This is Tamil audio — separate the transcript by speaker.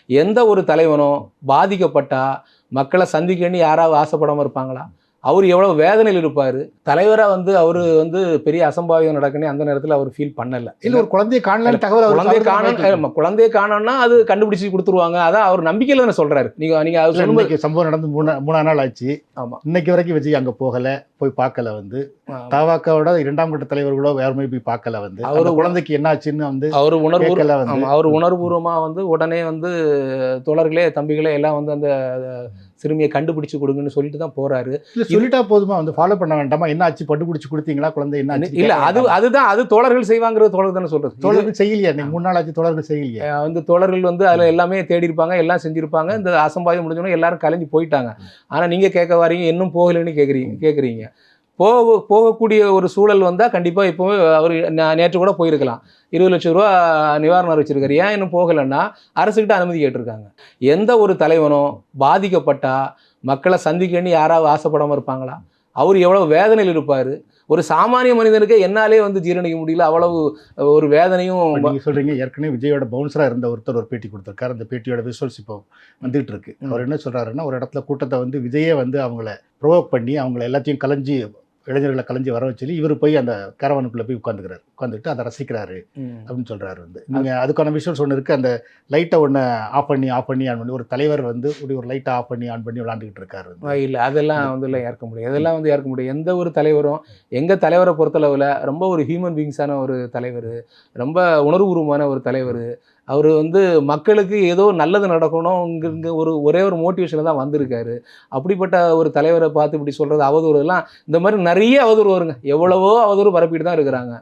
Speaker 1: எந்த ஒரு தலைவனும் பாதிக்கப்பட்டா மக்களை சந்திக்கணும்னு யாராவது ஆசைப்படாமல் இருப்பாங்களா? அவர் எவ்வளோ வேதனையில் இருப்பார். தலைவராக வந்து அவர் வந்து பெரிய அசம்பாவிதம் நடக்குன்னு அந்த நேரத்தில் அவர் ஃபீல் பண்ணலை.
Speaker 2: இல்லை, ஒரு குழந்தையை காணலான்னு தகவல்
Speaker 1: குழந்தையை காணோம்னா அது கண்டுபிடிச்சி கொடுத்துருவாங்க. அதான் அவர் நம்பிக்கையில் தானே சொல்கிறாரு. நீங்கள் அது சொல்லும்போது
Speaker 2: சம்பவம் நடந்து மூணாம் நாள் ஆச்சு.
Speaker 1: ஆமாம்,
Speaker 2: இன்னைக்கு வரைக்கும் விஜய் அங்கே போகலை, போய் பார்க்கல. வந்து தவாக்கோட 2ஆம் கட்ட தலைவர்களோ யாருமே போய் பார்க்கல. வந்து அவர் குழந்தைக்கு என்ன ஆச்சுன்னு வந்து
Speaker 1: அவர் உணர்வுபூர்வமாக வந்து உடனே வந்து தோழர்களே தம்பிகளே எல்லாம் வந்து அந்த சிறுமியை கண்டுபிடிச்சு கொடுங்கன்னு சொல்லிட்டு தான் போறாரு.
Speaker 2: சொல்லிட்டா போதுமா? வந்து ஃபாலோ பண்ண வேண்டாமா? என்ன ஆச்சு, கண்டுபிடிச்சு கொடுத்தீங்களா குழந்தை என்ன ஆச்சு?
Speaker 1: இல்ல, அதுதான் அது தோழர்கள் செய்வாங்கிறது தோழர் தானே சொல்றது.
Speaker 2: தோழர்கள் செய்யலையா? நீங்க 3 நாள் ஆச்சு தோழர்கள் செய்யலையா?
Speaker 1: வந்து தோழர்கள் வந்து அதுல எல்லாமே தேடி இருப்பாங்க, எல்லாம் செஞ்சிருப்பாங்க. இந்த அசம்பாவிதம் முடிஞ்சோன்னா எல்லாரும் கலைஞ்சு போயிட்டாங்க. ஆனா நீங்க கேட்க வாரீங்க இன்னும் போகலைன்னு கேட்குறீங்க. போகக்கூடிய ஒரு சூழல் வந்தால் கண்டிப்பாக இப்போவே அவர் நேற்று கூட போயிருக்கலாம். 20 லட்சம் ரூபா நிவாரணம் அறிவிச்சிருக்காரு. ஏன் இன்னும் போகலைன்னா அரசுக்கிட்ட அனுமதி கேட்டிருக்காங்க. எந்த ஒரு தலைவனும் பாதிக்கப்பட்டா மக்களை சந்திக்கணும்னு யாராவது ஆசைப்படாமல் இருப்பாங்களா? அவர் எவ்வளோ வேதனையில் இருப்பார். ஒரு சாமானிய மனிதனுக்கு என்னாலே வந்து ஜீரணிக்க முடியல, அவ்வளவு ஒரு வேதனையும்.
Speaker 2: நீங்கள் சொல்கிறீங்க, ஏற்கனவே விஜயோட பவுன்சராக இருந்த ஒருத்தர் ஒரு பேட்டி கொடுத்துருக்காரு. அந்த பேட்டியோட விசுவல்ஸ் இப்போ வந்துகிட்டு இருக்கு. அவர் என்ன சொல்கிறாருன்னா, ஒரு இடத்துல கூட்டத்தை வந்து விஜயே வந்து அவங்கள ப்ரொவோக் பண்ணி அவங்கள எல்லாத்தையும் கலைஞ்சி இளைஞர்களை கலைஞ்சி வர வச்சு இவர் போய் அந்த கேரவனுக்குள்ளே போய் உட்காந்துட்டு அதை ரசிக்கிறாரு அப்படின்னு சொல்கிறாரு. வந்து நீங்கள் அதுக்கான விஷுவல்ஸ் ஒன்று இருக்குது. அந்த லைட்டை ஒன்று ஆஃப் பண்ணி ஆன் பண்ணி ஒரு தலைவர் வந்து ஒரு லைட்டை ஆஃப் பண்ணி ஆன் பண்ணி விளாண்டுக்கிட்டு இருக்காரு.
Speaker 1: இல்லை, அதெல்லாம் வந்து இல்லை ஏற்க முடியும். அதெல்லாம் வந்து ஏற்க முடியும். எந்த ஒரு தலைவரும் எங்கள் தலைவரை பொறுத்தளவில் ரொம்ப ஒரு ஹியூமன் பீயிங்ஸான ஒரு தலைவர், ரொம்ப உணர்வுபூர்வமான ஒரு தலைவர். அவர் வந்து மக்களுக்கு ஏதோ நல்லது நடக்கணும் இங்கே ஒரே ஒரு மோட்டிவேஷனில் தான் வந்திருக்காரு. அப்படிப்பட்ட ஒரு தலைவரை பார்த்து இப்படி சொல்கிறது அவதூறுலாம், இந்த மாதிரி நிறைய அவதூறு வருங்க. எவ்வளவோ அவதூறு பரப்பிட்டு தான் இருக்கிறாங்க.